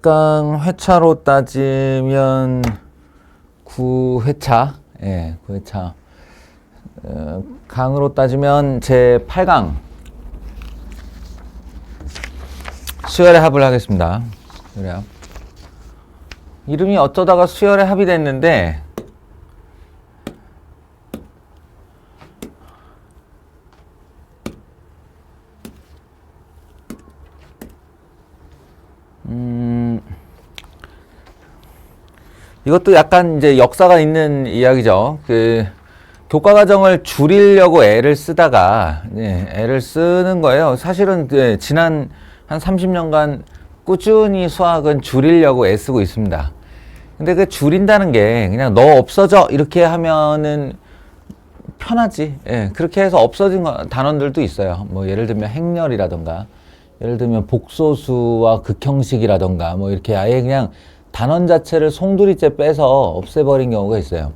각각 회차로 따지면 9회차, 예, 9회차. 강으로 따지면 제 8강 수열의 합을 하겠습니다. 그래요. 이름이 어쩌다가 수열의 합이 됐는데 이것도 약간 이제 역사가 있는 이야기죠. 교과 과정을 줄이려고 애를 쓰다가 애를 쓰는 거예요. 사실은 지난 한 30년간 꾸준히 수학은 줄이려고 애쓰고 있습니다. 근데 그 줄인다는 게 그냥 너 없어져 이렇게 하면은 편하지. 예, 그렇게 해서 없어진 단원들도 있어요. 뭐 예를 들면 행렬이라던가, 예를 들면 복소수와 극형식이라던가, 뭐 이렇게 아예 그냥 단원 자체를 송두리째 빼서 없애버린 경우가 있어요.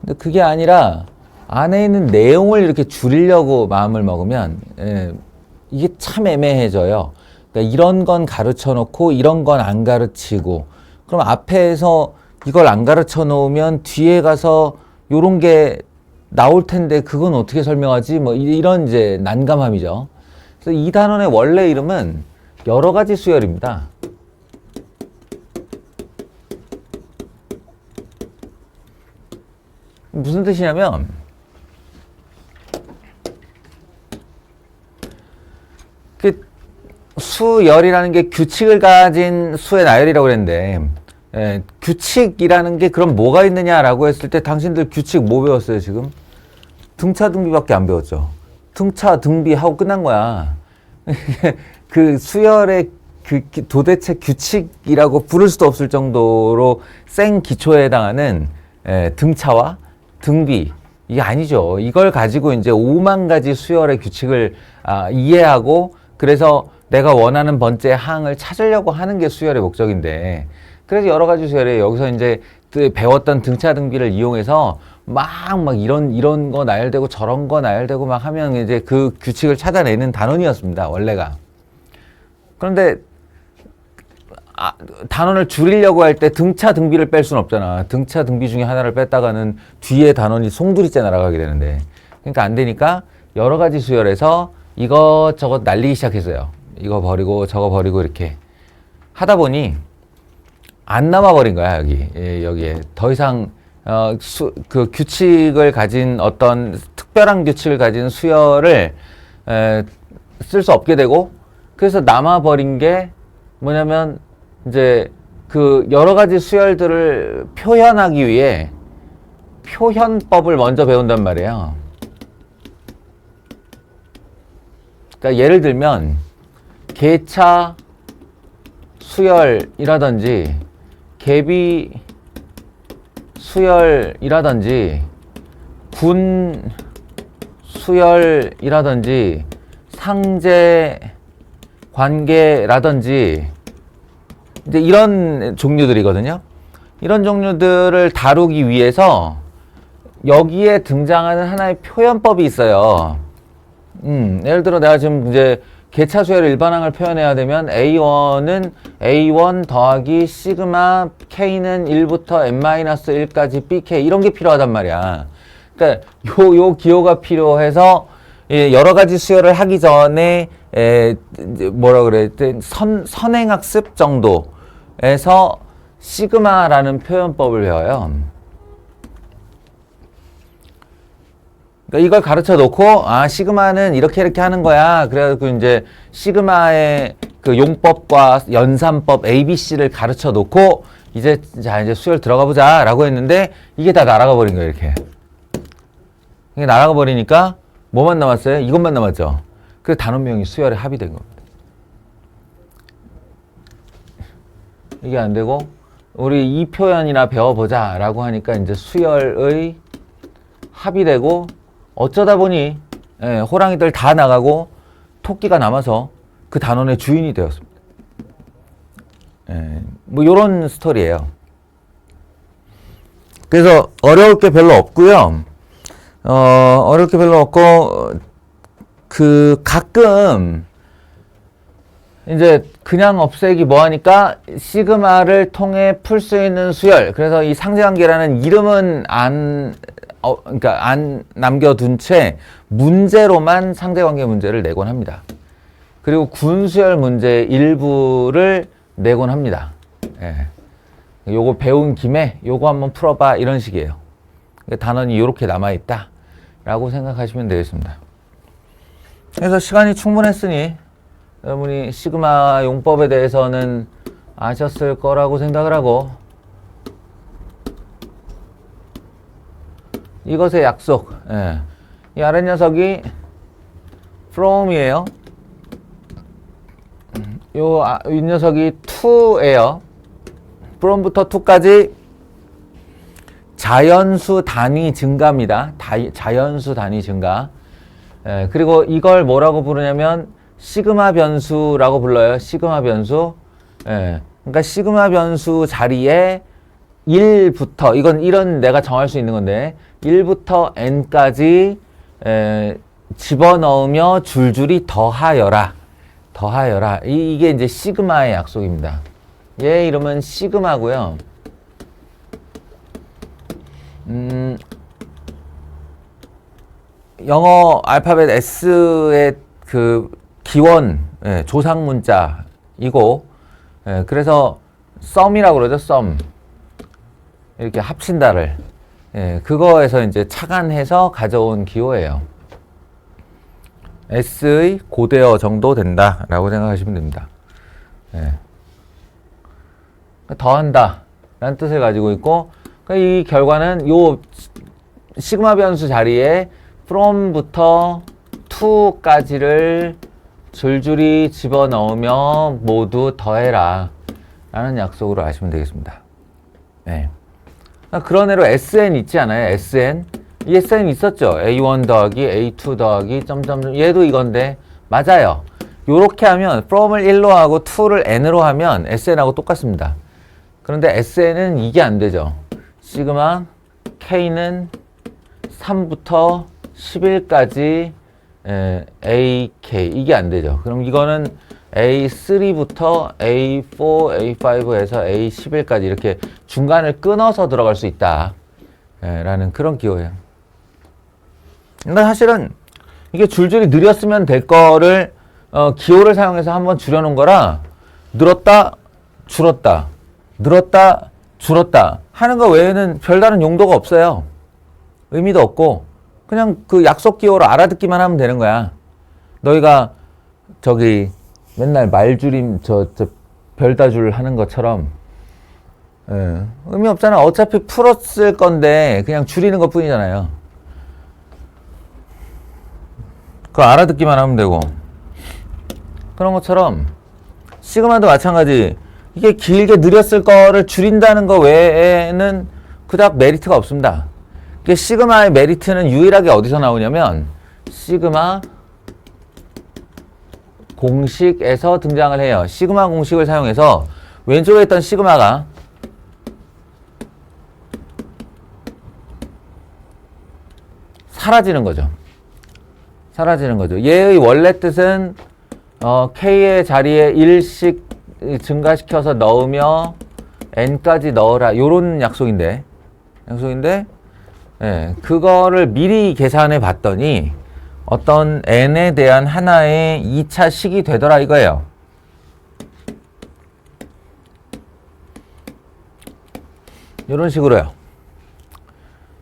근데 그게 아니라 안에 있는 내용을 이렇게 줄이려고 마음을 먹으면 이게 참 애매해져요. 그러니까 이런 건 가르쳐 놓고 이런 건 안 가르치고, 그럼 앞에서 이걸 안 가르쳐 놓으면 뒤에 가서 요런 게 나올 텐데 그건 어떻게 설명하지? 뭐 이런 이제 난감함이죠. 그래서 이 단원의 원래 이름은 여러 가지 수열입니다. 무슨 뜻이냐면 수열이라는 게 규칙을 가진 수의 나열이라고 그랬는데, 규칙이라는 게 그럼 뭐가 있느냐라고 했을 때 당신들 규칙 뭐 배웠어요 지금? 등차 등비밖에 안 배웠죠. 등차 등비 하고 끝난 거야. 그 수열의 도대체 규칙이라고 부를 수도 없을 정도로 생 기초에 해당하는 등차와 등비, 이게 아니죠. 이걸 가지고 이제 5만 가지 수열의 규칙을 이해하고, 그래서 내가 원하는 번째 항을 찾으려고 하는 게 수열의 목적인데, 그래서 여러 가지 수열에 여기서 이제 배웠던 등차 등비를 이용해서 막 이런 거 나열되고 저런 거 나열되고 막 하면 이제 그 규칙을 찾아내는 단원이었습니다, 원래가. 그런데 단원을 줄이려고 할 때 등차 등비를 뺄 수는 없잖아. 등차 등비 중에 하나를 뺐다가는 뒤에 단원이 송두리째 날아가게 되는데, 그러니까 안 되니까 여러 가지 수열에서 이것저것 날리기 시작했어요. 이거 버리고 저거 버리고 이렇게 하다 보니 안 남아버린 거야, 여기에. 더 이상 그 규칙을 가진 어떤 특별한 규칙을 가진 수열을 쓸 수 없게 되고, 그래서 남아버린 게 뭐냐면 이제 그 여러 가지 수열들을 표현하기 위해 표현법을 먼저 배운단 말이에요. 그러니까 예를 들면 계차 수열이라든지 계비 수열이라든지 군 수열이라든지 상제 관계라든지 이제 이런 종류들이거든요. 이런 종류들을 다루기 위해서 여기에 등장하는 하나의 표현법이 있어요. 예를 들어 내가 지금 이제 계차 수열의 일반항을 표현해야 되면 A1은 A1 더하기 시그마 K는 1부터 N-1까지 BK 이런 게 필요하단 말이야. 그러니까 요 기호가 필요해서 여러 가지 수열을 하기 전에 뭐라 그래? 선행학습 정도에서 시그마라는 표현법을 배워요. 그러니까 이걸 가르쳐 놓고 시그마는 이렇게 하는 거야. 그래가지고 이제 시그마의 그 용법과 연산법 ABC를 가르쳐 놓고 이제 수열 들어가 보자라고 했는데 이게 다 날아가 버린 거예요, 이렇게. 이게 날아가 버리니까 뭐만 남았어요? 이것만 남았죠. 그래서 단원명이 수열에 합의된 겁니다. 이게 안 되고 우리 이 표현이나 배워보자라고 하니까 이제 수열의 합의되고, 어쩌다 보니 호랑이들 다 나가고 토끼가 남아서 그 단원의 주인이 되었습니다. 뭐 요런 스토리예요. 그래서 어려울 게 별로 없고요. 어려울 게 별로 없고 가끔 이제 그냥 없애기 뭐하니까 시그마를 통해 풀 수 있는 수열. 그래서 이 상대관계라는 이름은 그러니까 안 남겨둔 채 문제로만 상대관계 문제를 내곤 합니다. 그리고 군수열 문제의 일부를 내곤 합니다. 예. 요거 배운 김에 요거 한번 풀어봐 이런 식이에요. 단원이 이렇게 남아있다 라고 생각하시면 되겠습니다. 그래서 시간이 충분했으니 여러분이 시그마 용법에 대해서는 아셨을 거라고 생각을 하고, 이것의 약속, 예. 이 아래 녀석이 from이에요. 이 녀석이 to예요. from부터 to까지 자연수 단위 증가입니다. 자연수 단위 증가. 예, 그리고 이걸 뭐라고 부르냐면 시그마 변수라고 불러요. 시그마 변수. 예, 그러니까 시그마 변수 자리에 1부터, 이런 내가 정할 수 있는 건데 1부터 n까지 집어넣으며 줄줄이 더하여라. 이게 이제 시그마의 약속입니다. 얘 이름은 시그마고요. 영어 알파벳 S의 그 기원, 조상 문자이고, 그래서 sum이라고 그러죠. sum. 이렇게 합친다를. 그거에서 이제 착안해서 가져온 기호예요. S의 고대어 정도 된다라고 생각하시면 됩니다. 더한다 라는 뜻을 가지고 있고, 이 결과는 요 시그마 변수 자리에 from부터 to까지를 줄줄이 집어넣으며 모두 더해라 라는 약속으로 아시면 되겠습니다. 네. 그런 애로 SN 있지 않아요? SN. 이 SN 있었죠? A1 더하기 A2 더하기 점점점. 얘도 이건데 맞아요. 요렇게 하면 from을 1로 하고 to를 n으로 하면 SN하고 똑같습니다. 그런데 SN은 이게 안 되죠. 시그마 K는 3부터 11까지 AK 이게 안 되죠. 그럼 이거는 A3부터 A4, A5에서 A11까지 이렇게 중간을 끊어서 들어갈 수 있다 라는 그런 기호예요. 근데 사실은 이게 줄줄이 느렸으면 될 거를 기호를 사용해서 한번 줄여놓은 거라 늘었다 줄었다 늘었다 줄었다 하는 거 외에는 별다른 용도가 없어요. 의미도 없고 그냥 그 약속 기호로 알아듣기만 하면 되는 거야. 너희가 저기 맨날 말줄임 저 별다줄 하는 것처럼 의미 없잖아. 어차피 풀었을 건데 그냥 줄이는 것 뿐이잖아요. 그거 알아듣기만 하면 되고. 그런 것처럼 시그마도 마찬가지. 이게 길게 느렸을 거를 줄인다는 거 외에는 그닥 메리트가 없습니다. 시그마의 메리트는 유일하게 어디서 나오냐면 시그마 공식에서 등장을 해요. 시그마 공식을 사용해서 왼쪽에 있던 시그마가 사라지는 거죠. 얘의 원래 뜻은 K의 자리에 1씩 증가시켜서 넣으며 N까지 넣어라. 요런 약속인데 그거를 미리 계산해 봤더니 어떤 n에 대한 하나의 2차 식이 되더라 이거예요. 이런 식으로요.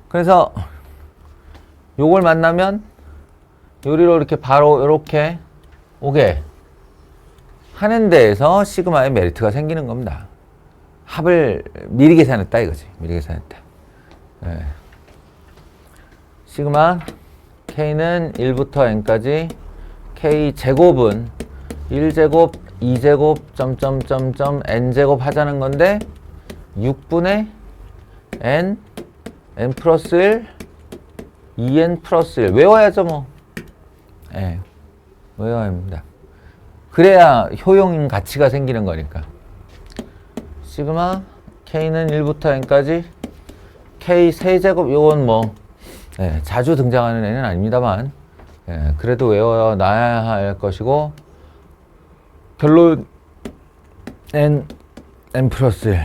그래서 요걸 만나면 요리로 이렇게 바로 이렇게 오게 하는 데에서 시그마의 메리트가 생기는 겁니다. 합을 미리 계산했다 이거지. 미리 계산했다. 시그마 K는 1부터 N까지 K 제곱은 1제곱, 2제곱, 점점점점 N제곱 하자는 건데 6분의 N, N 플러스 1, 2N 플러스 1 외워야죠 뭐. 외워야 합니다. 그래야 효용 가치가 생기는 거니까. 시그마 K는 1부터 N까지 K 세제곱 요건 뭐 자주 등장하는 애는 아닙니다만 그래도 외워놔야 할 것이고 결론 n 플러스 1.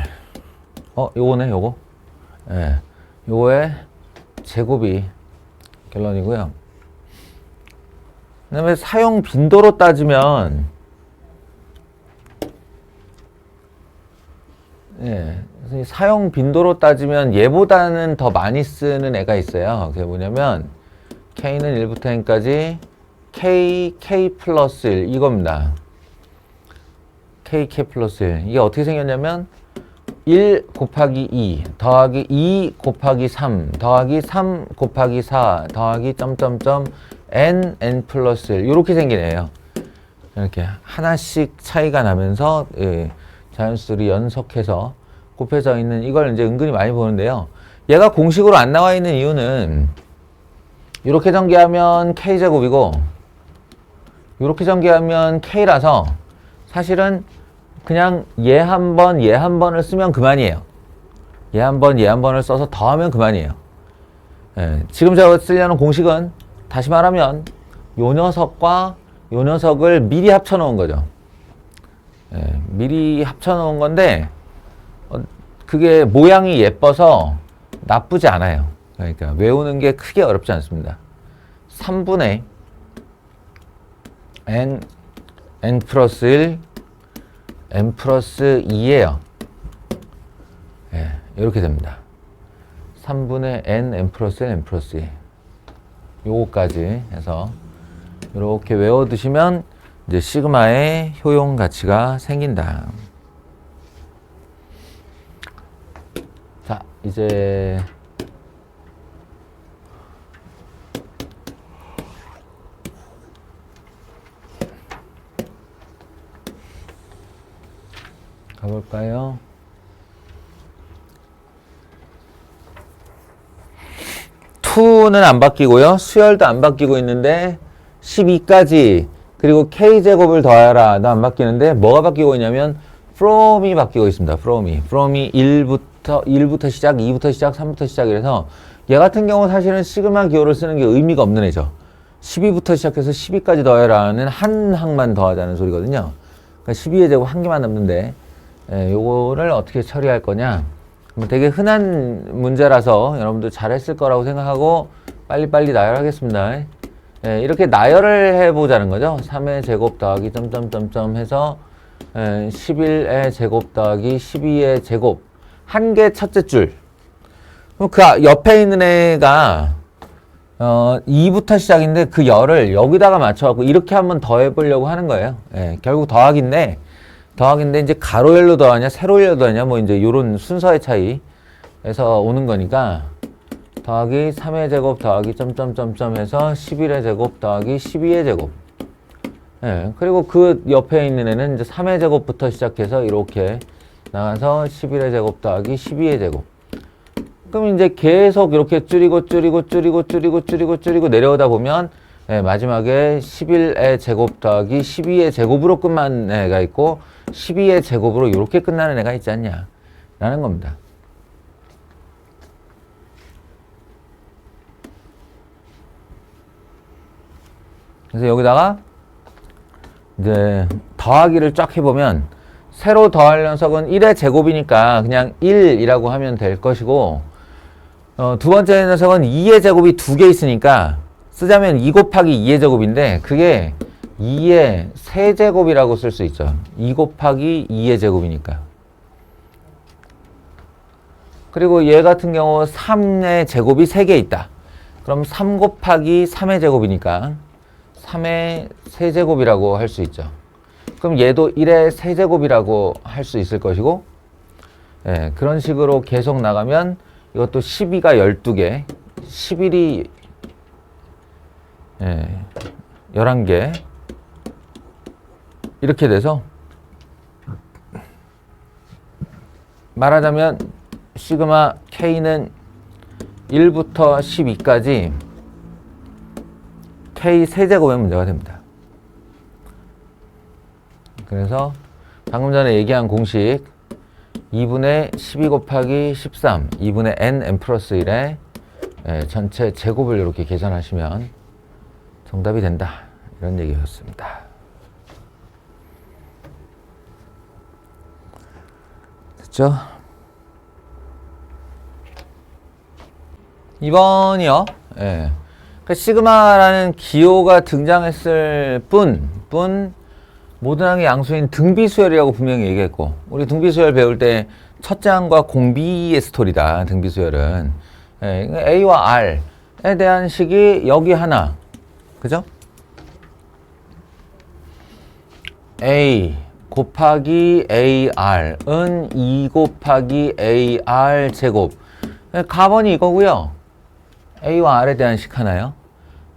요거네, 요거. 예. 요거의 제곱이 결론이고요. 그 다음에 사용 빈도로 따지면, 예. 사용 빈도로 따지면 얘보다는 더 많이 쓰는 애가 있어요. 그게 뭐냐면, K는 1부터 N까지 K 플러스 1. 이겁니다. K 플러스 1. 이게 어떻게 생겼냐면, 1 곱하기 2 더하기 2 곱하기 3 더하기 3 곱하기 4 더하기 점점점 n 플러스 1 이렇게 생긴 애예요. 이렇게 하나씩 차이가 나면서 자연수들이 연속해서 곱해져 있는 이걸 이제 은근히 많이 보는데요. 얘가 공식으로 안 나와 있는 이유는 이렇게 전개하면 k제곱이고 이렇게 전개하면 k라서 사실은 그냥 얘 한 번, 얘 한 번을 쓰면 그만이에요. 얘 한 번, 얘 한 번을 써서 더하면 그만이에요. 지금 제가 쓰려는 공식은 다시 말하면 요 녀석과 요 녀석을 미리 합쳐 놓은 거죠. 미리 합쳐 놓은 건데 그게 모양이 예뻐서 나쁘지 않아요. 그러니까 외우는 게 크게 어렵지 않습니다. 3분의 n 플러스 1 n 플러스 2예요. 이렇게 됩니다. 3분의 n 플러스 1, n 플러스 2. 요거까지 해서 이렇게 외워두시면 이제 시그마의 효용 가치가 생긴다. 자, 이제 가볼까요? 투는 안 바뀌고요. 수열도 안 바뀌고 있는데 12까지 그리고 k제곱을 더하라 도 안 바뀌는데 뭐가 바뀌고 있냐면 from이 바뀌고 있습니다. from이 1부터 시작, 2부터 시작, 3부터 시작 이래서 얘 같은 경우 사실은 시그마 기호를 쓰는 게 의미가 없는 애죠. 12부터 시작해서 12까지 더해라는 한 항만 더하자는 소리거든요. 그러니까 12의 제곱 한 개만 남는데 요거를 어떻게 처리할 거냐. 되게 흔한 문제라서 여러분들 잘했을 거라고 생각하고 빨리빨리 나열하겠습니다. 이렇게 나열을 해보자는 거죠. 3의 제곱 더하기 점점점점 해서 11의 제곱 더하기 12의 제곱 한 개 첫째 줄. 그 옆에 있는 애가 2부터 시작인데 그 열을 여기다가 맞춰갖고 이렇게 한번 더해보려고 하는 거예요. 결국 더하기인데 이제 가로열로 더하냐 세로열로 더하냐 뭐 이제 요런 순서의 차이에서 오는 거니까 더하기 3의 제곱 더하기 점점점점 해서 11의 제곱 더하기 12의 제곱. 그리고 그 옆에 있는 애는 이제 3의 제곱부터 시작해서 이렇게 나가서 11의 제곱 더하기 12의 제곱. 그럼 이제 계속 이렇게 줄이고 내려오다 보면 마지막에 11의 제곱 더하기 12의 제곱으로 끝난 애가 있고 12의 제곱으로 이렇게 끝나는 애가 있지 않냐 라는 겁니다. 그래서 여기다가 이제 더하기를 쫙 해보면 새로 더할 녀석은 1의 제곱이니까 그냥 1이라고 하면 될 것이고 두 번째 녀석은 2의 제곱이 두 개 있으니까 쓰자면 2 곱하기 2의 제곱인데 그게 2의 세제곱이라고 쓸 수 있죠. 2 곱하기 2의 제곱이니까. 그리고 얘 같은 경우 3의 제곱이 3개 있다. 그럼 3 곱하기 3의 제곱이니까 3의 세제곱이라고 할 수 있죠. 그럼 얘도 1의 세제곱이라고 할 수 있을 것이고 그런 식으로 계속 나가면 이것도 12가 12개, 11이 11개 이렇게 돼서 말하자면 시그마 K는 1부터 12까지 K 세제곱의 문제가 됩니다. 그래서 방금 전에 얘기한 공식 2분의 12 곱하기 13 2분의 n 플러스 1의 전체 제곱을 이렇게 계산하시면 정답이 된다. 이런 얘기였습니다. 됐죠? 2번이요. 예. 그러니까 시그마라는 기호가 등장했을 뿐 모든 항의 양수인 등비수열이라고 분명히 얘기했고, 우리 등비수열 배울 때 첫째 항과 공비의 스토리다. 등비수열은 예, A와 R에 대한 식이 여기 하나, 그죠? A 곱하기 AR은 2 곱하기 AR 제곱. 가번이 이거고요. A와 R에 대한 식 하나요.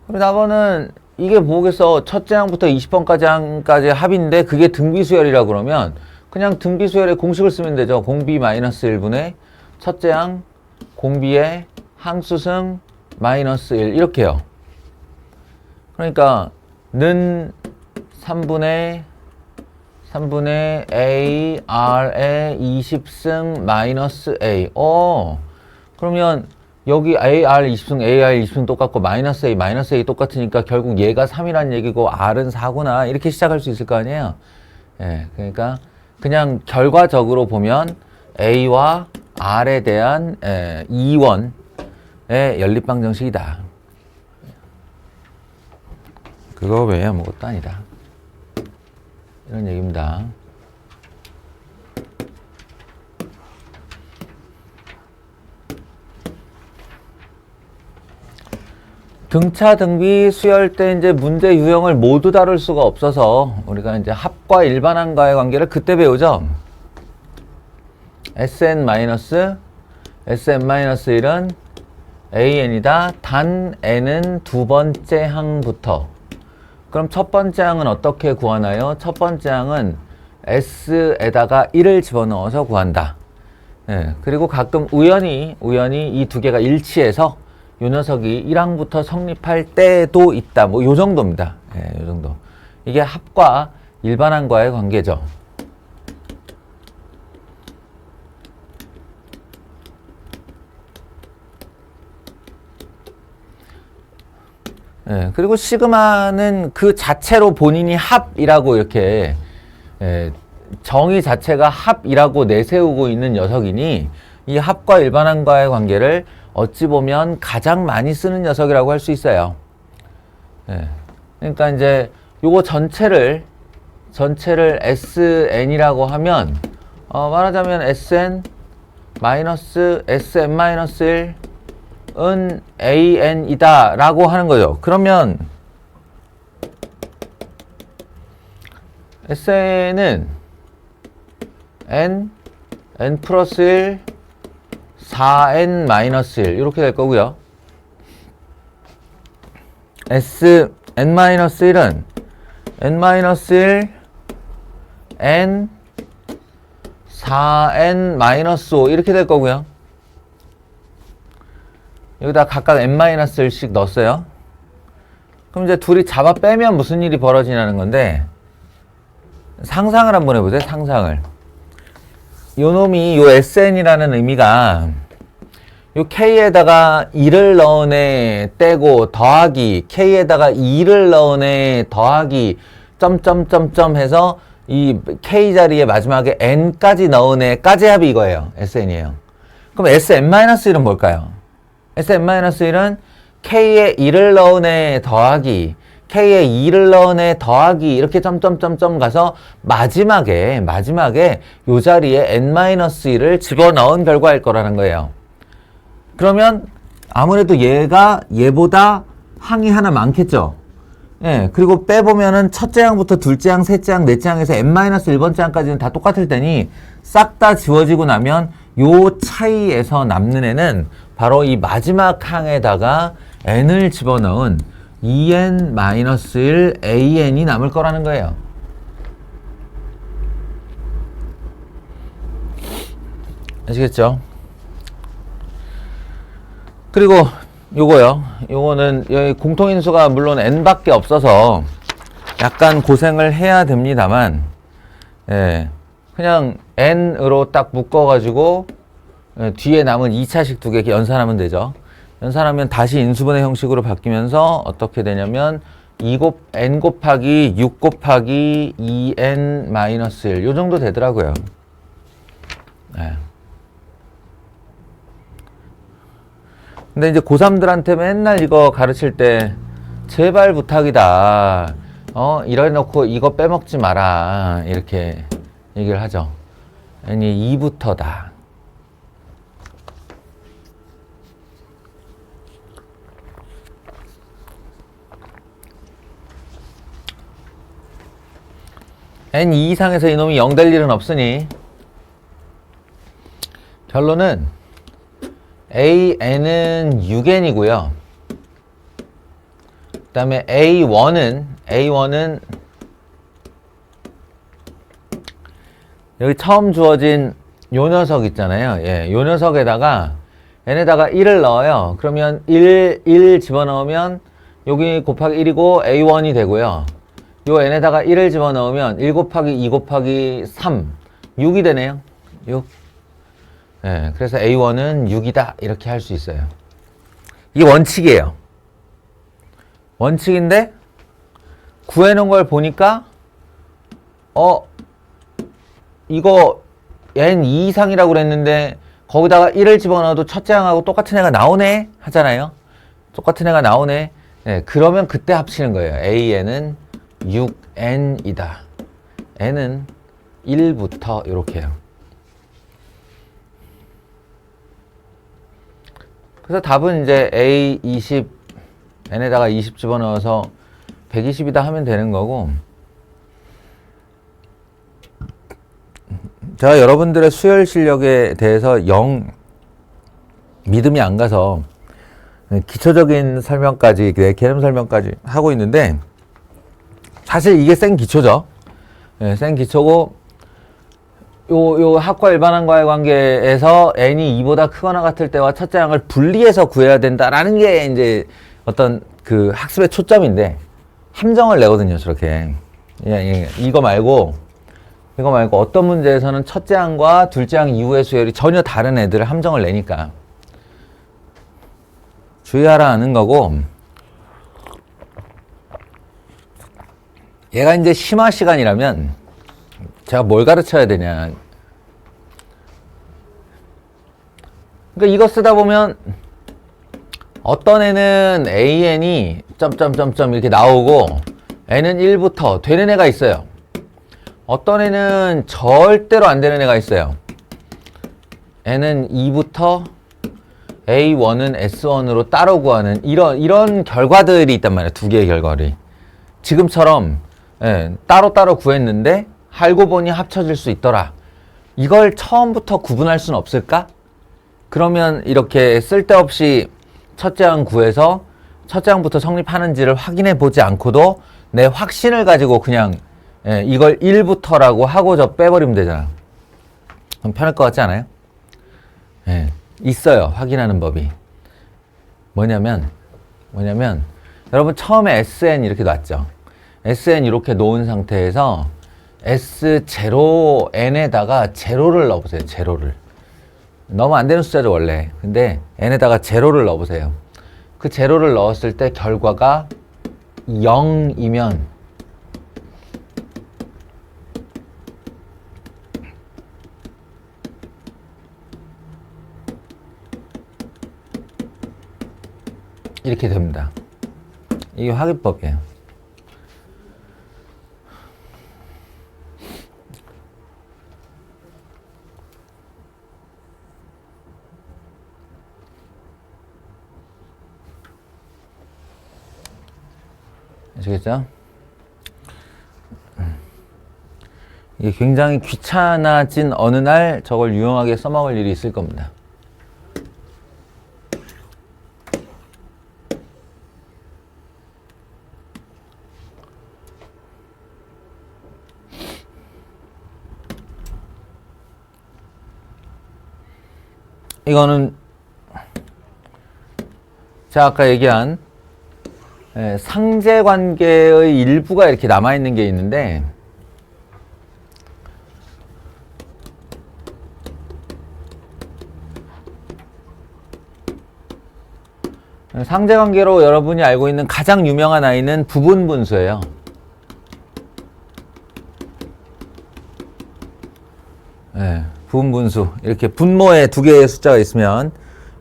그리고 4번은 이게 뭐겠어. 첫째 항부터 20번까지 항까지 합인데 그게 등비수열이라 그러면 그냥 등비수열의 공식을 쓰면 되죠. 공비 마이너스 1분의 첫째 항 공비의 항수승 마이너스 1 이렇게요. 그러니까 는 3분의 A, R의 20승 마이너스 A. 그러면 여기 AR 20승, AR 20승 똑같고 마이너스 A 똑같으니까 결국 얘가 3이란 얘기고 R은 4구나. 이렇게 시작할 수 있을 거 아니에요. 예, 그러니까 그냥 결과적으로 보면 A와 R에 대한 이원의 연립방정식이다. 그거 외에 아무것도 아니다. 이런 얘기입니다. 등차, 등비, 수열 때 이제 문제 유형을 모두 다룰 수가 없어서 우리가 이제 합과 일반항과의 관계를 그때 배우죠. Sn-1은 AN이다. 단 N은 두 번째 항부터. 그럼 첫 번째 항은 어떻게 구하나요? 첫 번째 항은 S에다가 1을 집어넣어서 구한다. 예, 그리고 가끔 우연히 이 두 개가 일치해서 요 녀석이 1항부터 성립할 때도 있다. 뭐 요 정도입니다. 예, 요 정도. 이게 합과 일반항과의 관계죠. 예, 그리고 시그마는 그 자체로 본인이 합이라고 이렇게 정의 자체가 합이라고 내세우고 있는 녀석이니 이 합과 일반항과의 관계를 어찌 보면 가장 많이 쓰는 녀석이라고 할 수 있어요. 예, 그러니까 이제 요거 전체를 SN이라고 하면 말하자면 SN 마이너스 SM 마이너스 1은 AN이다 라고 하는 거죠. 그러면 SN은 N 플러스 1 4n 마이너스 1 이렇게 될 거고요. Sn 마이너스 1은 n 마이너스 1 n 4n 마이너스 5 이렇게 될 거고요. 여기다 각각 n-1씩 넣었어요. 그럼 이제 둘이 잡아 빼면 무슨 일이 벌어지냐는 건데, 상상을 한번 해보세요. 상상을. 요 놈이 요 SN이라는 의미가 요 K에다가 1을 넣은 애 떼고 더하기, K에다가 2를 넣은 애 더하기 점점점점 해서 이 K 자리에 마지막에 N까지 넣은 애까지 합이 이거예요. SN이에요. 그럼 Sn-1은 뭘까요? Sn-1은 K에 1을 넣은 애 더하기, K에 2를 넣은 애 더하기 이렇게 점점점점 가서 마지막에 요 자리에 n-1을 집어넣은 결과일 거라는 거예요. 그러면 아무래도 얘보다 항이 하나 많겠죠. 예, 그리고 빼보면은 첫째 항부터 둘째 항, 셋째 항, 넷째 항에서 n-1번째 항까지는 다 똑같을 테니 싹 다 지워지고 나면 요 차이에서 남는 애는 바로 이 마지막 항에다가 n을 집어넣은 2n-1 an이 남을 거라는 거예요. 아시겠죠? 그리고 요거는 여기 공통인수가 물론 n밖에 없어서 약간 고생을 해야 됩니다만, 예, 그냥 n으로 딱 묶어가지고 뒤에 남은 2차식 두 개 연산하면 되죠. 연산하면 다시 인수분해 형식으로 바뀌면서 어떻게 되냐면 n 곱하기 6 곱하기 2n 마이너스 1 요 정도 되더라고요. 네. 근데 이제 고3들한테 맨날 이거 가르칠 때 제발 부탁이다. 이래 놓고 이거 빼먹지 마라. 이렇게 얘기를 하죠. 아니 2부터다. n2 이상에서 이놈이 0 될 일은 없으니 결론은 AN은 6N이고요. 그 다음에 A1은 여기 처음 주어진 요 녀석 있잖아요. 예, 요 녀석에다가 n에다가 1을 넣어요. 그러면 1 집어넣으면 여기 곱하기 1이고 A1이 되고요. 요 n에다가 1을 집어넣으면 1 곱하기 2 곱하기 3 6이 되네요. 6. 예, 그래서 A1은 6이다 이렇게 할 수 있어요. 이게 원칙이에요. 원칙인데 구해놓은 걸 보니까 이거 n2 이상이라고 그랬는데 거기다가 1을 집어넣어도 첫째 항하고 똑같은 애가 나오네 하잖아요. 똑같은 애가 나오네. 예, 그러면 그때 합치는 거예요. AN은 6N이다. N은 1부터 이렇게 해요. 그래서 답은 이제 A20 n에다가 20 집어넣어서 120이다 하면 되는 거고, 제가 여러분들의 수열 실력에 대해서 영 믿음이 안 가서 기초적인 설명까지, 개념 설명까지 하고 있는데, 사실 이게 센 기초죠. 네, 센 기초고, 요 학과 일반항과의 관계에서 n이 2보다 크거나 같을 때와 첫째 항을 분리해서 구해야 된다라는 게 이제 어떤 그 학습의 초점인데, 함정을 내거든요, 저렇게. 예, 이거 말고 어떤 문제에서는 첫째 항과 둘째 항 이후의 수열이 전혀 다른 애들을 함정을 내니까 주의하라는 거고, 얘가 이제 심화 시간이라면 제가 뭘 가르쳐야 되냐. 그러니까 이거 쓰다 보면 어떤 애는 AN이 점점점점 이렇게 나오고 N은 1부터 되는 애가 있어요. 어떤 애는 절대로 안 되는 애가 있어요. N은 2부터 A1은 S1으로 따로 구하는 이런 결과들이 있단 말이에요. 두 개의 결과들이. 지금처럼 따로따로 구했는데 알고 보니 합쳐질 수 있더라. 이걸 처음부터 구분할 수는 없을까? 그러면 이렇게 쓸데없이 첫째 항 구해서 첫째 항부터 성립하는지를 확인해 보지 않고도 내 확신을 가지고 그냥 이걸 1부터라고 하고 저 빼버리면 되잖아. 그럼 편할 것 같지 않아요? 있어요. 확인하는 법이. 뭐냐면 여러분 처음에 SN 이렇게 놨죠. SN 이렇게 놓은 상태에서 S0N에다가 제로를 넣어보세요. 제로를. 넣으면 안 되는 숫자죠, 원래. 근데 N에다가 제로를 넣어보세요. 그 제로를 넣었을 때 결과가 0이면 이렇게 됩니다. 이게 확인법이에요. 아시겠죠? 이게 굉장히 귀찮아진 어느 날 저걸 유용하게 써먹을 일이 있을 겁니다. 이거는 제가 아까 얘기한 상제관계의 일부가 이렇게 남아있는 게 있는데, 상제관계로 여러분이 알고 있는 가장 유명한 아이는 부분분수예요. 부분분수. 이렇게 분모에 두 개의 숫자가 있으면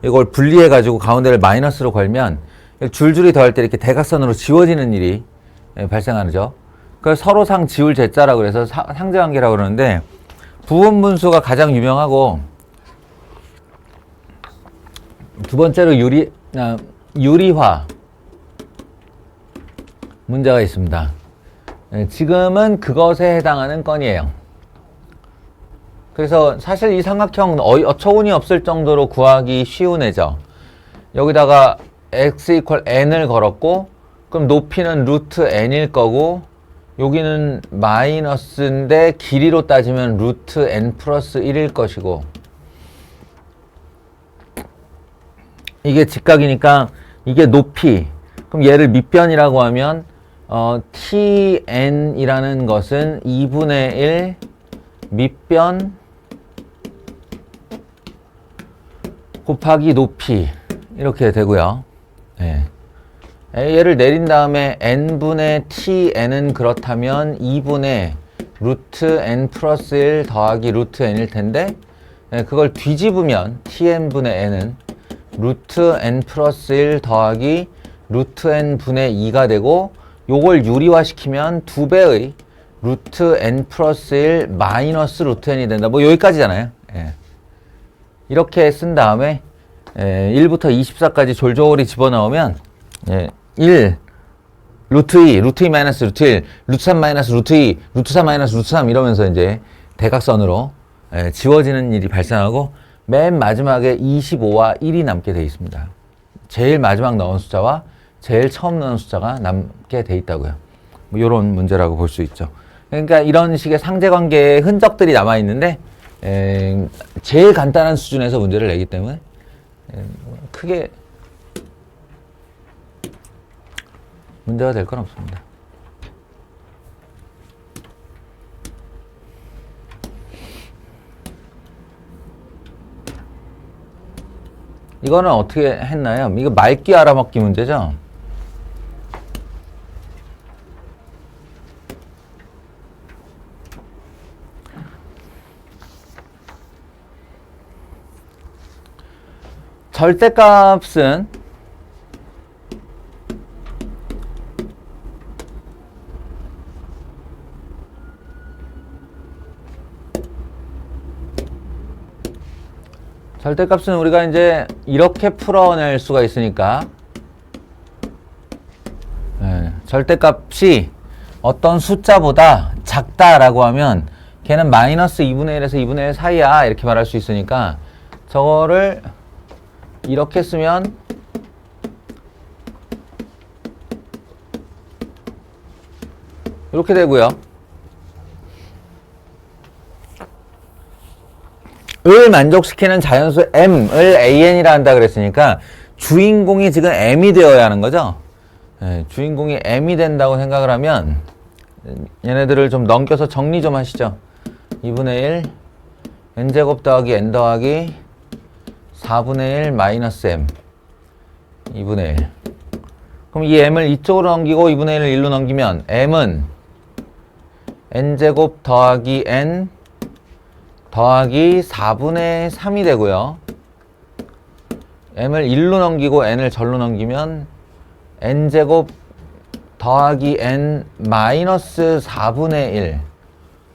이걸 분리해가지고 가운데를 마이너스로 걸면 줄줄이 더할 때 이렇게 대각선으로 지워지는 일이 발생하죠. 그걸 서로상 지울 제자라고 그래서 상제관계라고 그러는데 부분분수가 가장 유명하고 두 번째로 유리화 문제가 있습니다. 지금은 그것에 해당하는 건이에요. 그래서 사실 이 삼각형 어처구니 없을 정도로 구하기 쉬운 애죠. 여기다가 x 이퀄 n을 걸었고 그럼 높이는 루트 n일 거고 여기는 마이너스인데 길이로 따지면 루트 n 플러스 1일 것이고 이게 직각이니까 이게 높이 그럼 얘를 밑변이라고 하면 tn이라는 것은 2분의 1 밑변 곱하기 높이 이렇게 되고요. 네. 얘를 내린 다음에 n분의 tn은 그렇다면 2분의 루트 n 플러스 1 더하기 루트 n일 텐데 그걸 뒤집으면 tn분의 n은 루트 n 플러스 1 더하기 루트 n 분의 2가 되고 요걸 유리화시키면 2배의 루트 n 플러스 1 마이너스 루트 n이 된다. 뭐 여기까지잖아요. 예. 이렇게 쓴 다음에 1부터 24까지 졸졸이 집어넣으면 1 루트 2, 루트 2 마이너스 루트 1, 루트 3 마이너스 루트 2, 루트 3 마이너스 루트 3 이러면서 이제 대각선으로 지워지는 일이 발생하고 맨 마지막에 25와 1이 남게 되어 있습니다. 제일 마지막 넣은 숫자와 제일 처음 넣은 숫자가 남게 되어 있다고요. 뭐 이런 문제라고 볼 수 있죠. 그러니까 이런 식의 상대관계의 흔적들이 남아있는데 제일 간단한 수준에서 문제를 내기 때문에 크게 문제가 될 건 없습니다. 이거는 어떻게 했나요? 이거 맑기 알아먹기 문제죠? 절대값은 절대값은 우리가 이제 이렇게 풀어낼 수가 있으니까 절대값이 어떤 숫자보다 작다라고 하면 걔는 마이너스 2분의 1에서 2분의 1 사이야 이렇게 말할 수 있으니까 저거를 이렇게 쓰면 이렇게 되고요. 을 만족시키는 자연수 m을 an이라 한다 그랬으니까 주인공이 지금 m이 되어야 하는 거죠. 주인공이 m이 된다고 생각을 하면 얘네들을 좀 넘겨서 정리 좀 하시죠. 2분의 1 n제곱 더하기 n 더하기 4분의 1 마이너스 m 2분의 1 그럼 이 m을 이쪽으로 넘기고 2분의 1을 1로 넘기면 m은 n제곱 더하기 n 더하기 4분의 3이 되고요. m을 1로 넘기고 n을 절로 넘기면 n제곱 더하기 n 마이너스 4분의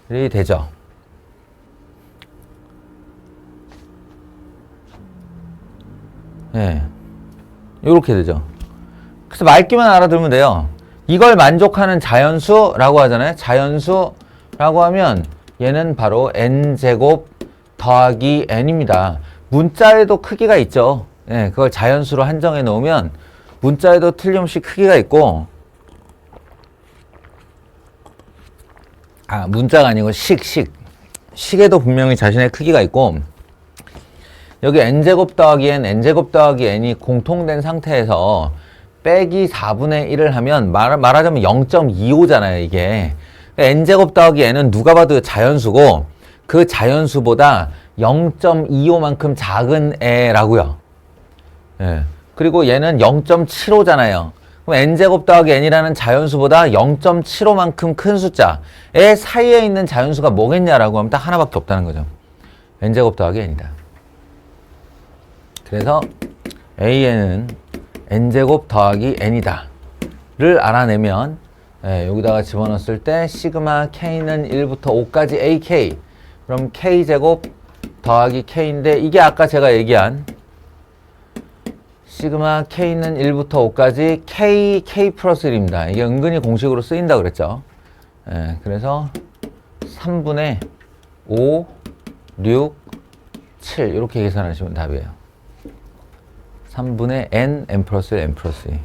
1이 되죠. 네. 요렇게 되죠. 그래서 맑기만 알아두면 돼요. 이걸 만족하는 자연수라고 하잖아요. 자연수라고 하면 얘는 바로 n제곱 더하기 n입니다. 문자에도 크기가 있죠. 예, 그걸 자연수로 한정해 놓으면 문자에도 틀림없이 크기가 있고 문자가 아니고 식에도 분명히 자신의 크기가 있고 여기 n제곱 더하기 n, n제곱 더하기 n이 공통된 상태에서 빼기 4분의 1을 하면 말하자면 0.25잖아요, 이게. n제곱 더하기 n은 누가 봐도 자연수고 그 자연수보다 0.25만큼 작은 애라고요. 예. 그리고 얘는 0.75잖아요. 그럼 n제곱 더하기 n이라는 자연수보다 0.75만큼 큰 숫자의 사이에 있는 자연수가 뭐겠냐라고 하면 딱 하나밖에 없다는 거죠. n제곱 더하기 n이다. 그래서 AN은 n제곱 더하기 n이다 를 알아내면 여기다가 집어넣었을 때 시그마 k는 1부터 5까지 AK, 그럼 k제곱 더하기 k인데 이게 아까 제가 얘기한 시그마 k는 1부터 5까지 k 플러스 1입니다. 이게 은근히 공식으로 쓰인다 그랬죠. 그래서 3분의 5, 6, 7 이렇게 계산하시면 답이에요. 3분의 n 플러스 1, n 플러스 2.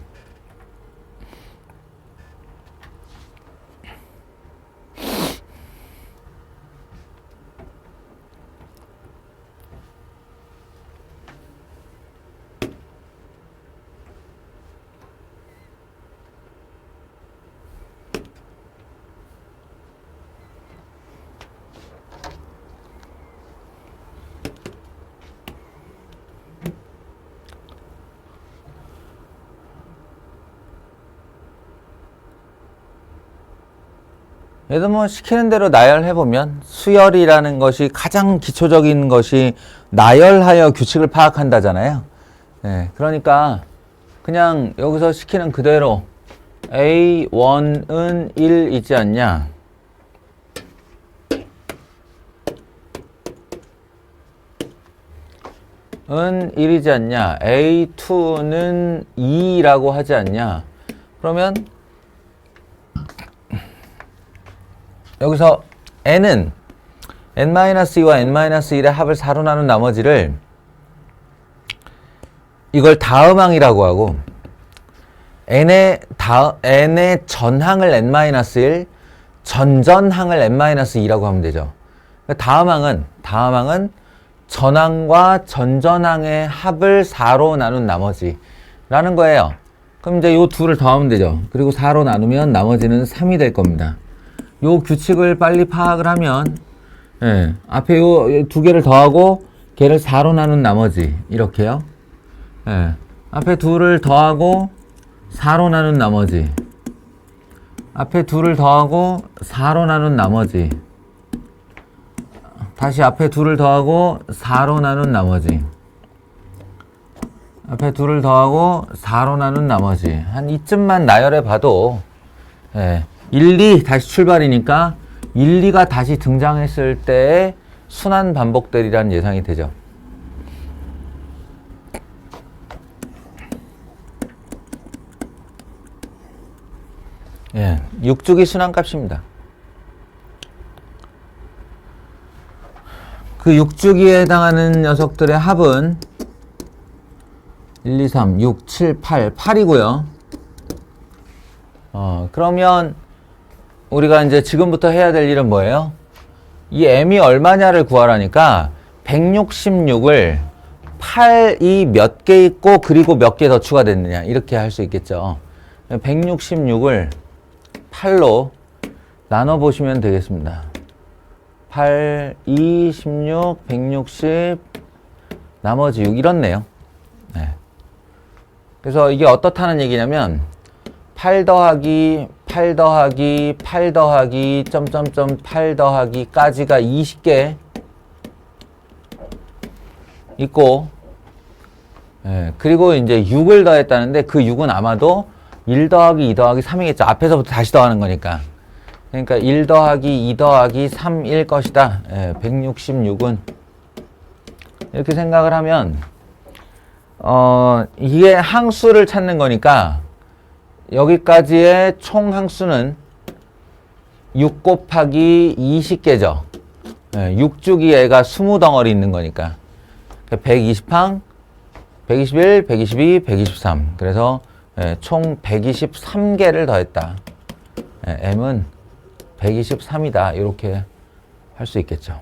얘도 뭐 시키는 대로 나열해보면 수열이라는 것이 가장 기초적인 것이 나열하여 규칙을 파악한다잖아요. 그러니까 그냥 여기서 시키는 그대로 A1은 1이지 않냐, 은 1이지 않냐, A2는 2라고 하지 않냐. 그러면 여기서 n은 n-2와 n-1의 합을 4로 나눈 나머지를 이걸 다음항이라고 하고 n의 전항을 n-1, 전전항을 n-2라고 하면 되죠. 다음항은 전항과 전전항의 합을 4로 나눈 나머지라는 거예요. 그럼 이제 요 둘을 더하면 되죠. 그리고 4로 나누면 나머지는 3이 될 겁니다. 요 규칙을 빨리 파악을 하면 앞에 요 두 개를 더하고 걔를 4로 나눈 나머지 이렇게요. 앞에 둘을 더하고 4로 나눈 나머지, 앞에 둘을 더하고 4로 나눈 나머지, 다시 앞에 둘을 더하고 4로 나눈 나머지, 앞에 둘을 더하고 4로 나눈 나머지. 한 이쯤만 나열해 봐도 1, 2 다시 출발이니까 1, 2가 다시 등장했을 때의 순환 반복되리라는 예상이 되죠. 예, 6주기 순환값입니다. 그 6주기에 해당하는 녀석들의 합은 1, 2, 3, 6, 7, 8, 8이고요. 그러면 우리가 이제 지금부터 해야 될 일은 뭐예요? 이 m이 얼마냐를 구하라니까 166을 8이 몇 개 있고 그리고 몇 개 더 추가됐느냐 이렇게 할 수 있겠죠. 166을 8로 나눠보시면 되겠습니다. 8, 2, 16, 160, 나머지 6 이렇네요. 그래서 이게 어떻다는 얘기냐면 8 더하기 8 더하기 8 더하기 점점점 8 더하기까지가 20개 있고, 그리고 이제 6을 더했다는데 그 6은 아마도 1 더하기 2 더하기 3이겠죠. 앞에서부터 다시 더하는 거니까. 그러니까 1 더하기 2 더하기 3일 것이다. 166은 이렇게 생각을 하면 이게 항수를 찾는 거니까 여기까지의 총 항수는 6 곱하기 20개죠. 6주기 애가 20덩어리 있는 거니까 120항, 121, 122, 123. 그래서 총 123개를 더했다. m은 123이다. 이렇게 할 수 있겠죠.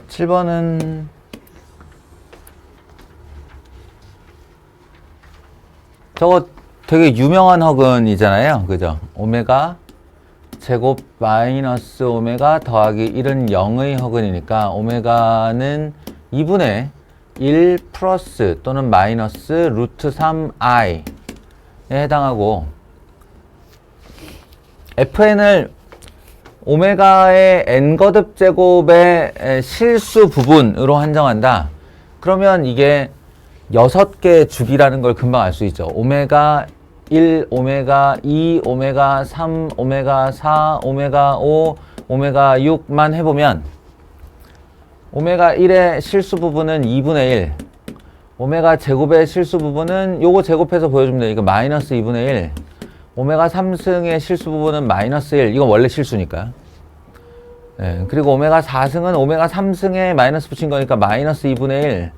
칠 번은 저거 되게 유명한 허근이잖아요. 그죠? 오메가 제곱 마이너스 오메가 더하기 1은 0의 허근이니까 오메가는 2분의 1 플러스 또는 마이너스 루트 3i에 해당하고 fn을 오메가의 n거듭 제곱의 실수 부분으로 한정한다. 그러면 이게 6개의 주기라는 걸 금방 알 수 있죠. 오메가 1, 오메가 2, 오메가 3, 오메가 4, 오메가 5, 오메가 6만 해보면 오메가 1의 실수 부분은 2분의 1, 오메가 제곱의 실수 부분은 요거 제곱해서 보여주면 되니까 마이너스 2분의 1, 오메가 3승의 실수 부분은 마이너스 1, 이건 원래 실수니까. 예, 그리고 오메가 4승은 오메가 3승에 마이너스 붙인 거니까 마이너스 2분의 1,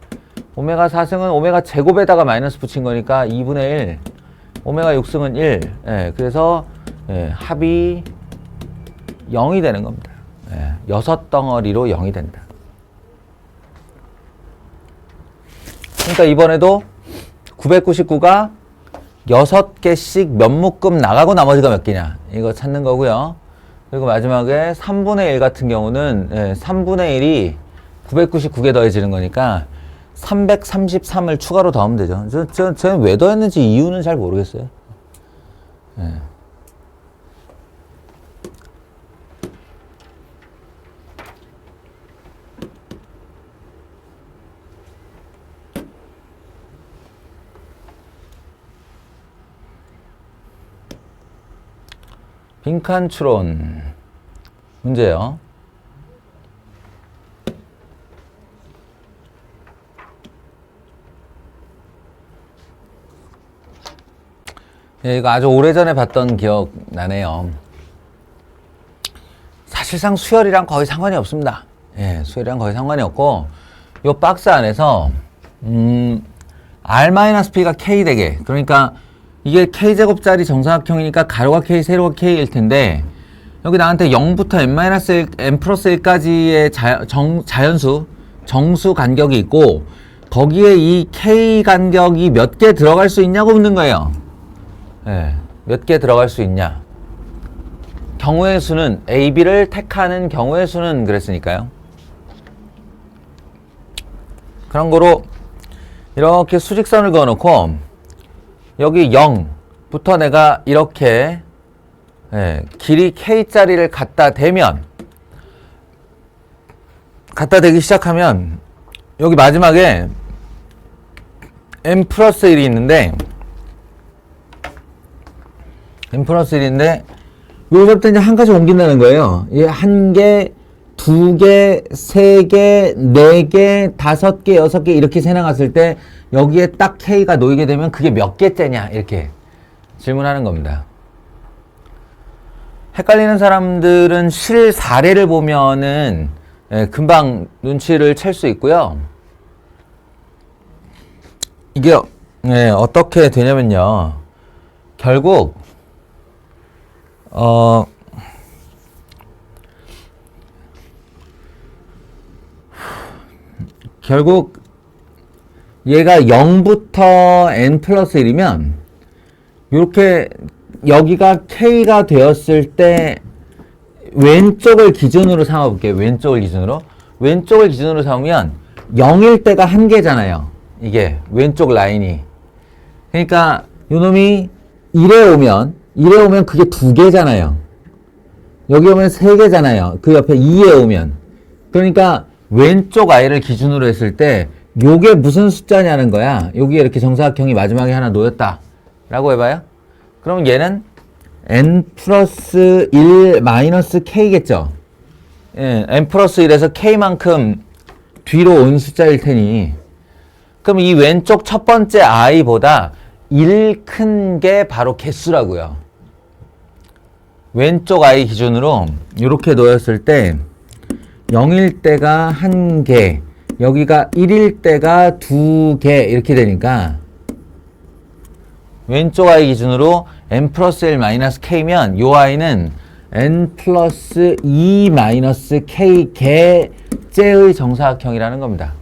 오메가 4승은 오메가 제곱에다가 마이너스 붙인 거니까 2분의 1, 오메가 6승은 1. 예, 그래서 합이 0이 되는 겁니다. 6덩어리로 0이 된다. 그러니까 이번에도 999가 6개씩 몇 묶음 나가고 나머지가 몇 개냐 이거 찾는 거고요. 그리고 마지막에 3분의 1 같은 경우는 3분의 1이 999개 더해지는 거니까 333을 추가로 더하면 되죠. 저는 왜 더했는지 이유는 잘 모르겠어요. 빈칸 추론 문제요. 이거 아주 오래전에 봤던 기억 나네요. 사실상 수열이랑 거의 상관이 없습니다. 수열이랑 거의 상관이 없고 요 박스 안에서 R-P가 K 되게, 그러니까 이게 K제곱짜리 정사각형이니까 가로가 K, 세로가 K일 텐데 여기 나한테 0부터 n-1, n 플러스 1까지의 자연수, 정수 간격이 있고 거기에 이 K 간격이 몇 개 들어갈 수 있냐고 묻는 거예요. 몇 개 들어갈 수 있냐. 경우의 수는, A, B를 택하는 경우의 수는 그랬으니까요. 그런 거로 이렇게 수직선을 그어놓고 여기 0부터 내가 이렇게 길이 K짜리를 갖다 대기 시작하면 여기 마지막에 n 플러스 1이 있는데 여기서부터 이제 한 가지 옮긴다는 거예요. 이 한 개, 두 개, 세 개, 네 개, 다섯 개, 여섯 개 이렇게 세 나갔을 때 여기에 딱 K가 놓이게 되면 그게 몇 개째냐 이렇게 질문하는 겁니다. 헷갈리는 사람들은 실 사례를 보면은 금방 눈치를 챌 수 있고요. 이게 어떻게 되냐면요. 결국 얘가 0부터 n 플러스 1이면 이렇게 여기가 K가 되었을 때 왼쪽을 기준으로 삼아볼게요. 왼쪽을 기준으로 삼으면 0일 때가 한 개잖아요. 이게 왼쪽 라인이. 그러니까 요놈이 1에 오면 그게 두 개잖아요. 여기 오면 세 개잖아요. 그 옆에 2에 오면. 그러니까 왼쪽 아이를 기준으로 했을 때 요게 무슨 숫자냐는 거야. 여기에 이렇게 정사각형이 마지막에 하나 놓였다 라고 해봐요. 그럼 얘는 n 플러스 1 마이너스 k겠죠. n 플러스 1에서 k만큼 뒤로 온 숫자일 테니, 그럼 이 왼쪽 첫 번째 i보다 1 큰 게 바로 개수라고요. 왼쪽 i 기준으로 이렇게 놓였을 때 0일 때가 1개, 여기가 1일 때가 2개 이렇게 되니까 왼쪽 i 기준으로 n 플러스 1 마이너스 k면 요 i는 n 플러스 2 마이너스 k 개째의 정사각형이라는 겁니다.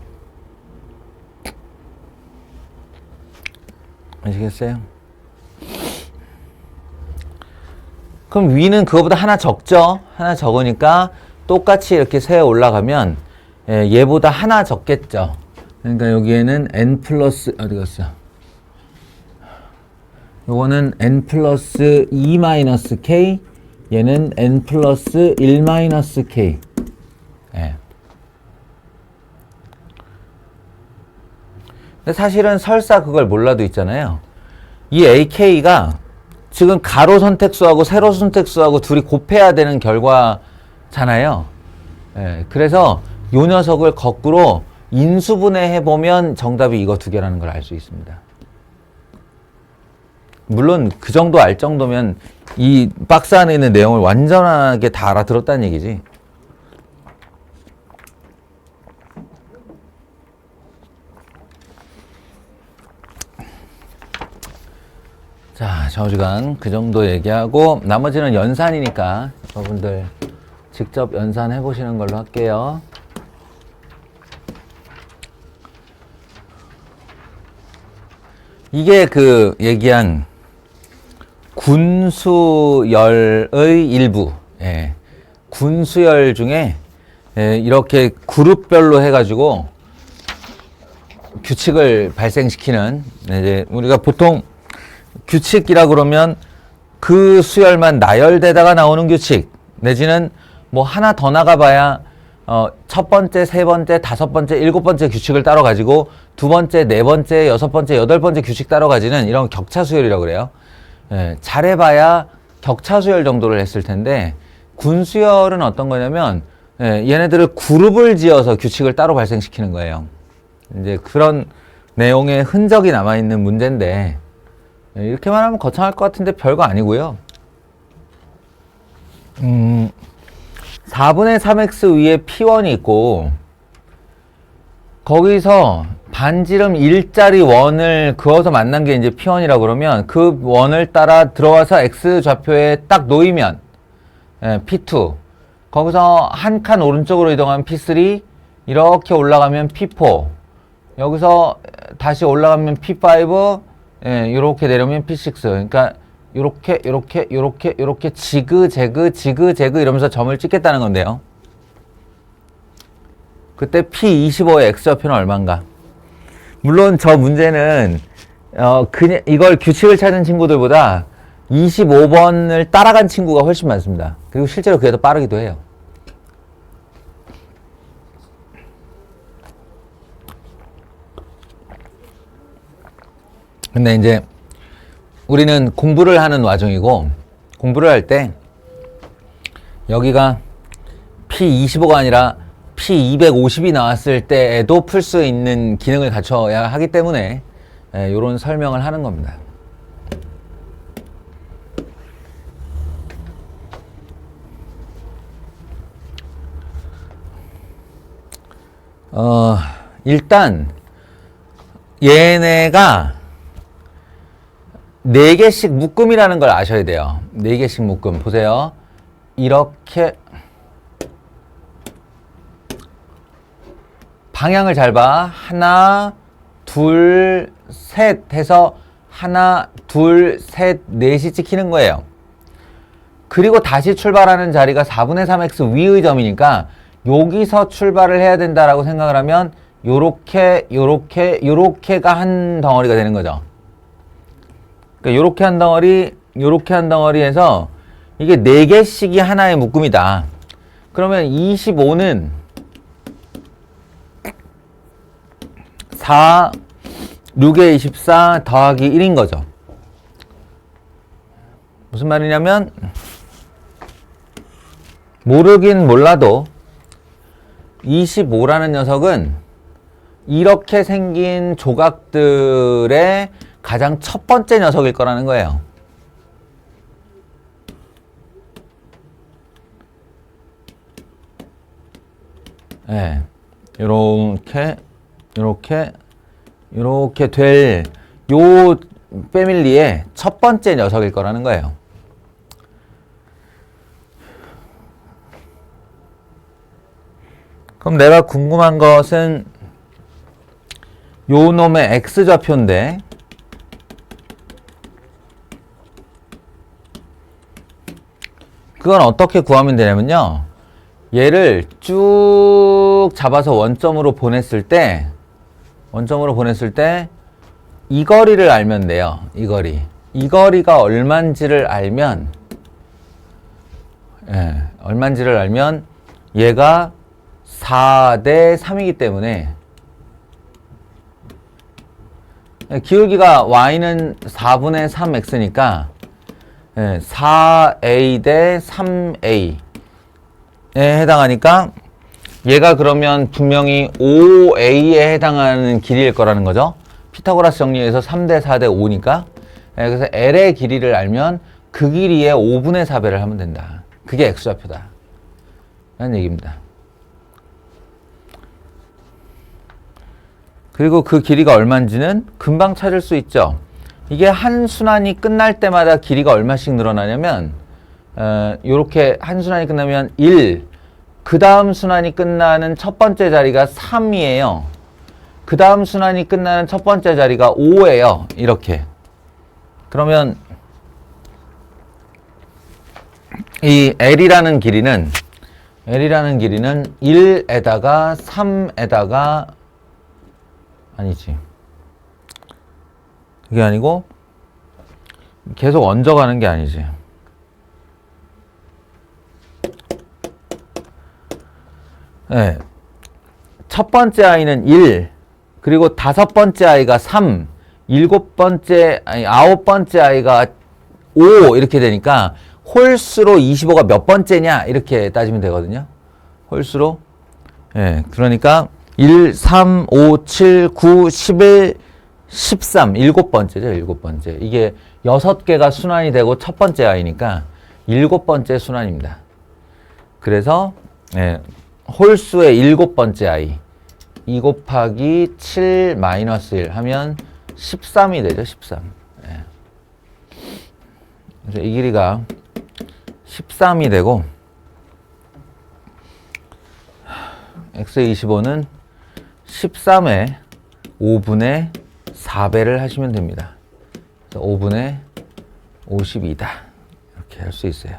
아시겠어요? 그럼 위는 그거보다 하나 적죠? 하나 적으니까 똑같이 이렇게 세어 올라가면 얘보다 하나 적겠죠? 그러니까 여기에는 n 플러스 어디 갔어? 요거는 n 플러스 2 마이너스 k, 얘는 n 플러스 1 마이너스 k. 예. 근데 사실은 설사 그걸 몰라도 있잖아요. 이 ak가 지금 가로 선택수하고 세로 선택수하고 둘이 곱해야 되는 결과잖아요. 예. 그래서 요 녀석을 거꾸로 인수분해 해보면 정답이 이거 두 개라는 걸 알 수 있습니다. 물론 그 정도 알 정도면 이 박스 안에 있는 내용을 완전하게 다 알아들었다는 얘기지. 자, 좌우지간 그 정도 얘기하고 나머지는 연산이니까 여러분들 직접 연산해 보시는 걸로 할게요. 이게 그 얘기한 군수열의 일부. 예. 군수열 중에 이렇게 그룹별로 해가지고 규칙을 발생시키는, 이제 우리가 보통 규칙이라 그러면 그 수열만 나열되다가 나오는 규칙, 내지는 뭐 하나 더 나가봐야 첫 번째, 세 번째, 다섯 번째, 일곱 번째 규칙을 따로 가지고 두 번째, 네 번째, 여섯 번째, 여덟 번째 규칙 따로 가지는 이런 격차 수열이라고 그래요. 예, 잘해봐야 격차 수열 정도를 했을 텐데 군수열은 어떤 거냐면 얘네들을 그룹을 지어서 규칙을 따로 발생시키는 거예요. 이제 그런 내용의 흔적이 남아있는 문제인데 이렇게만 하면 거창할 것 같은데 별거 아니고요. 4분의 3x 위에 P1이 있고 거기서 반지름 1짜리 원을 그어서 만난 게 이제 P1이라고 그러면 그 원을 따라 들어와서 x 좌표에 딱 놓이면 P2, 거기서 한 칸 오른쪽으로 이동하면 P3, 이렇게 올라가면 P4, 여기서 다시 올라가면 P5, 이렇게 내려오면 P6. 그러니까 요렇게 지그재그 이러면서 점을 찍겠다는 건데요. 그때 P25의 x좌표는 얼마인가? 물론 저 문제는 그냥 이걸 규칙을 찾은 친구들보다 25번을 따라간 친구가 훨씬 많습니다. 그리고 실제로 그게 더 빠르기도 해요. 근데 이제 우리는 공부를 하는 와중이고, 공부를 할 때 여기가 P25가 아니라 P250이 나왔을 때에도 풀 수 있는 기능을 갖춰야 하기 때문에 이런 설명을 하는 겁니다. 일단 얘네가 4개씩 묶음이라는 걸 아셔야 돼요. 4개씩 묶음. 보세요. 이렇게 방향을 잘 봐. 하나, 둘, 셋 해서 하나, 둘, 셋, 넷이 찍히는 거예요. 그리고 다시 출발하는 자리가 4분의 3x 위의 점이니까 여기서 출발을 해야 된다라고 생각을 하면 요렇게가 한 덩어리가 되는 거죠. 그러니까 요렇게 한 덩어리, 요렇게 한 덩어리 해서 이게 4개씩이 하나의 묶음이다. 그러면 25는 4, 6에 24 더하기 1인 거죠. 무슨 말이냐면 모르긴 몰라도 25라는 녀석은 이렇게 생긴 조각들의 가장 첫 번째 녀석일 거라는 거예요. 네, 이렇게 될 요 패밀리의 첫 번째 녀석일 거라는 거예요. 그럼 내가 궁금한 것은 요 놈의 x좌표인데 그건 어떻게 구하면 되냐면요. 얘를 쭉 잡아서 원점으로 보냈을 때 이 거리를 알면 돼요. 이 거리. 이 거리가 얼만지를 알면, 예, 얼만지를 알면 얘가 4대 3이기 때문에 기울기가 y는 4분의 3x니까 4a 대 3a에 해당하니까 얘가 그러면 분명히 5a에 해당하는 길이일 거라는 거죠. 피타고라스 정리에서 3대 4대 5니까. 그래서 L의 길이를 알면 그 길이의 5분의 4배를 하면 된다. 그게 X좌표다 라는 얘기입니다. 그리고 그 길이가 얼마인지는 금방 찾을 수 있죠. 이게 한 순환이 끝날 때마다 길이가 얼마씩 늘어나냐면 요렇게 한 순환이 끝나면 1, 그 다음 순환이 끝나는 첫 번째 자리가 3이에요. 그 다음 순환이 끝나는 첫 번째 자리가 5예요. 이렇게. 그러면 이 L이라는 길이는 1에다가 3에다가 아니지. 그게 아니고 계속 얹어가는 게 아니지. 네. 첫 번째 i는 1, 그리고 다섯 번째 i가 3, 아홉 번째 i가 5 이렇게 되니까 홀수로 25가 몇 번째냐 이렇게 따지면 되거든요. 홀수로. 예. 그러니까 1, 3, 5, 7, 9, 11, 13, 일곱 번째죠. 일곱 번째. 이게 6개가 순환이 되고 첫 번째 i니까 일곱 번째 순환입니다. 그래서 홀수의 일곱 번째 i 2 곱하기 7 마이너스 1 하면 13이 되죠. 13. 그래서 이 길이가 13이 되고 x의 25는 13의 5분의 4배를 하시면 됩니다. 5분의 52다. 이렇게 할 수 있어요.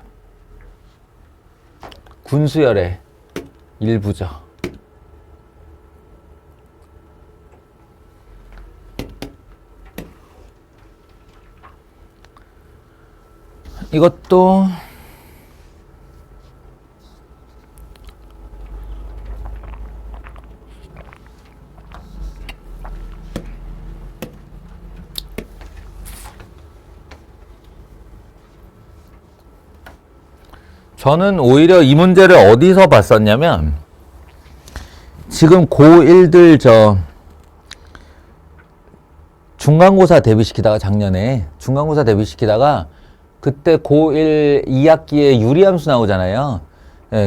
군수열의 일부죠. 이것도 저는 오히려 이 문제를 어디서 봤었냐면 지금 고1들 중간고사 대비시키다가 작년에 중간고사 대비시키다가 그때 고1 2학기에 유리함수 나오잖아요.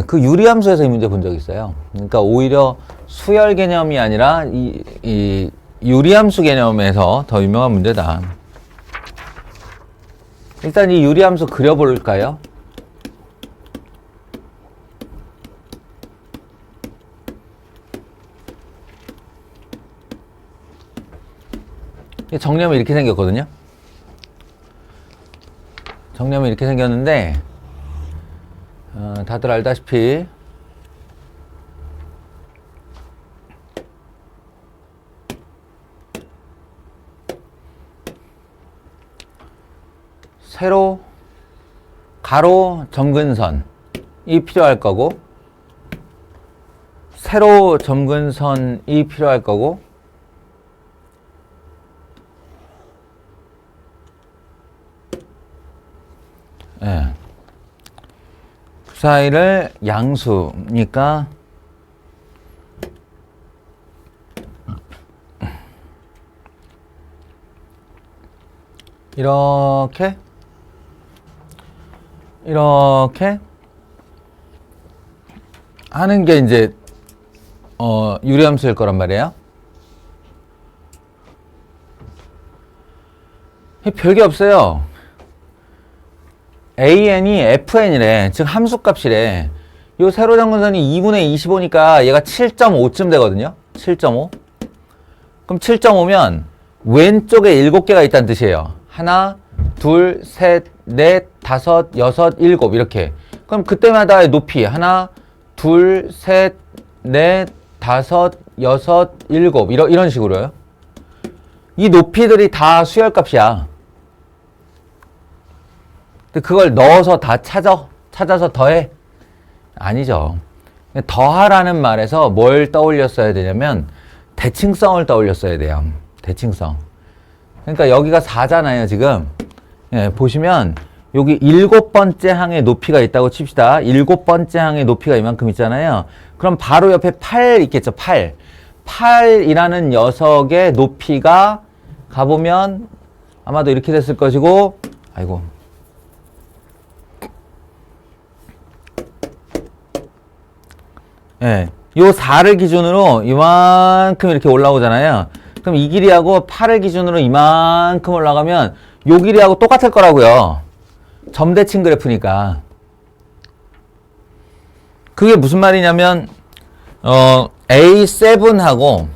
그 유리함수에서 이 문제 본 적 있어요. 그러니까 오히려 수열 개념이 아니라 이 유리함수 개념에서 더 유명한 문제다. 일단 이 유리함수 그려볼까요? 정리하면 이렇게 생겼거든요. 정리하면 이렇게 생겼는데 다들 알다시피 세로 가로 점근선이 필요할 거고 세로 점근선이 필요할 거고 그 사이를 양수니까 이렇게 하는 게 이제 유리함수일 거란 말이에요. 별게 없어요. AN이 FN이래. 즉 함수값이래. 요 세로 점근선이 2분의 25니까 얘가 7.5쯤 되거든요. 7.5. 그럼 7.5면 왼쪽에 7개가 있다는 뜻이에요. 하나, 둘, 셋, 넷, 다섯, 여섯, 일곱 이렇게. 그럼 그때마다의 높이 하나, 둘, 셋, 넷, 다섯, 여섯, 일곱 이런 식으로요. 이 높이들이 다 수열값이야. 근데 그걸 넣어서 다 찾아서 더해? 아니죠. 더하라는 말에서 뭘 떠올렸어야 되냐면 대칭성을 떠올렸어야 돼요. 대칭성. 그러니까 여기가 4잖아요, 지금. 예, 보시면 여기 7번째 항의 높이가 있다고 칩시다. 7번째 항의 높이가 이만큼 있잖아요. 그럼 바로 옆에 8 있겠죠, 8. 8이라는 녀석의 높이가 가보면 아마도 이렇게 됐을 것이고, 아이고. 예, 요 4를 기준으로 이만큼 이렇게 올라오잖아요. 그럼 이 길이하고 8을 기준으로 이만큼 올라가면 요 길이하고 똑같을 거라고요. 점대칭 그래프니까. 그게 무슨 말이냐면 A7하고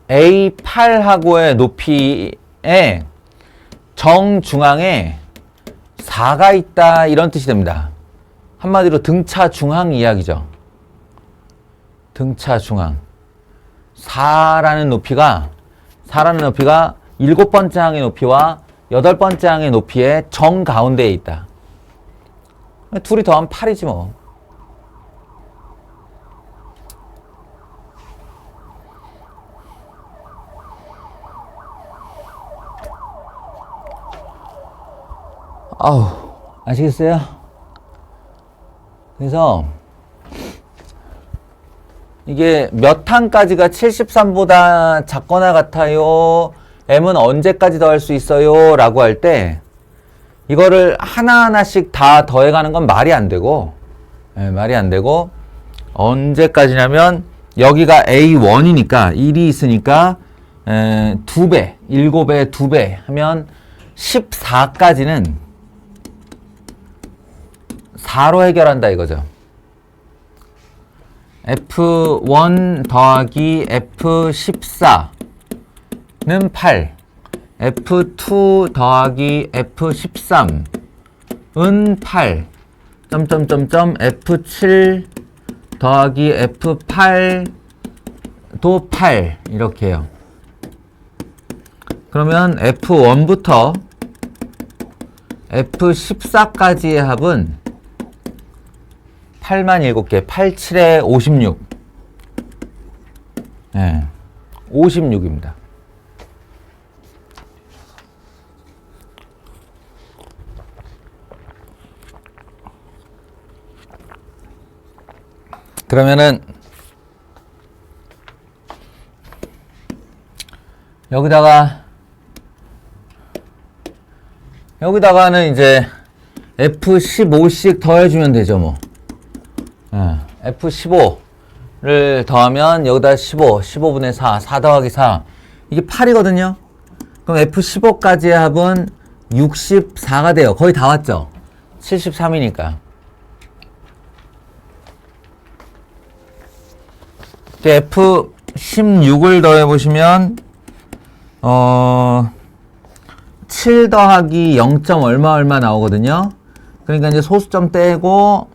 A8하고의 높이에 정중앙에 4가 있다 이런 뜻이 됩니다. 한마디로 등차 중항 이야기죠. 등차 중항. 4라는 높이가 7번째 항의 높이와 8번째 항의 높이의 정 가운데에 있다. 둘이 더하면 8이지 뭐. 아우, 아시겠어요? 그래서 이게 몇 항까지가 73보다 작거나 같아요? m은 언제까지 더할 수 있어요? 라고 할 때 이거를 하나하나씩 다 더해가는 건 말이 안 되고, 말이 안 되고, 언제까지냐면 여기가 A1이니까 1이 있으니까 2배, 7배 2배 하면 14까지는 4로 해결한다 이거죠. F1 더하기 F14는 8, F2 더하기 F13은 8, F7 더하기 F8도 8 이렇게 해요. 그러면 F1부터 F14까지의 합은 8만 7개, 8, 7에 56. 네, 56입니다. 그러면은 여기다가는 이제 F15씩 더해주면 되죠, 뭐. F15를 더하면 여기다 15분의 4, 4 더하기 4. 이게 8이거든요. 그럼 F15까지의 합은 64가 돼요. 거의 다 왔죠? 73이니까. F16을 더해보시면 7 더하기 0. 얼마 나오거든요. 그러니까 이제 소수점 떼고,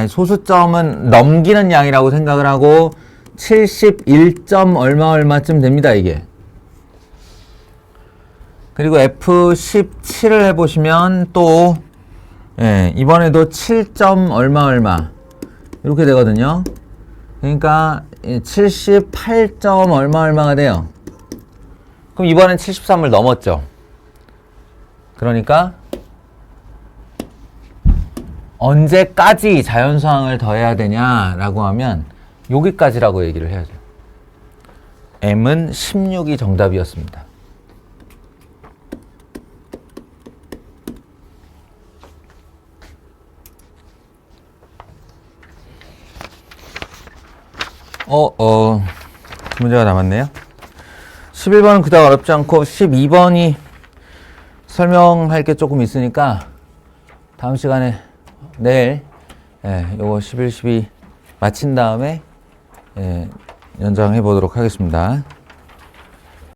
소수점은 넘기는 양이라고 생각을 하고 71. 얼마쯤 됩니다, 이게. 그리고 F17을 해보시면 또 이번에도 7. 얼마 이렇게 되거든요. 그러니까 78. 얼마가 돼요. 그럼 이번엔 73을 넘었죠. 그러니까 언제까지 자연수항을 더해야 되냐라고 하면 여기까지라고 얘기를 해야죠. M은 16이 정답이었습니다. 문제가 남았네요. 11번은 그닥 어렵지 않고 12번이 설명할 게 조금 있으니까 다음 시간에 내일 요거 11, 12 마친 다음에 연장해 보도록 하겠습니다.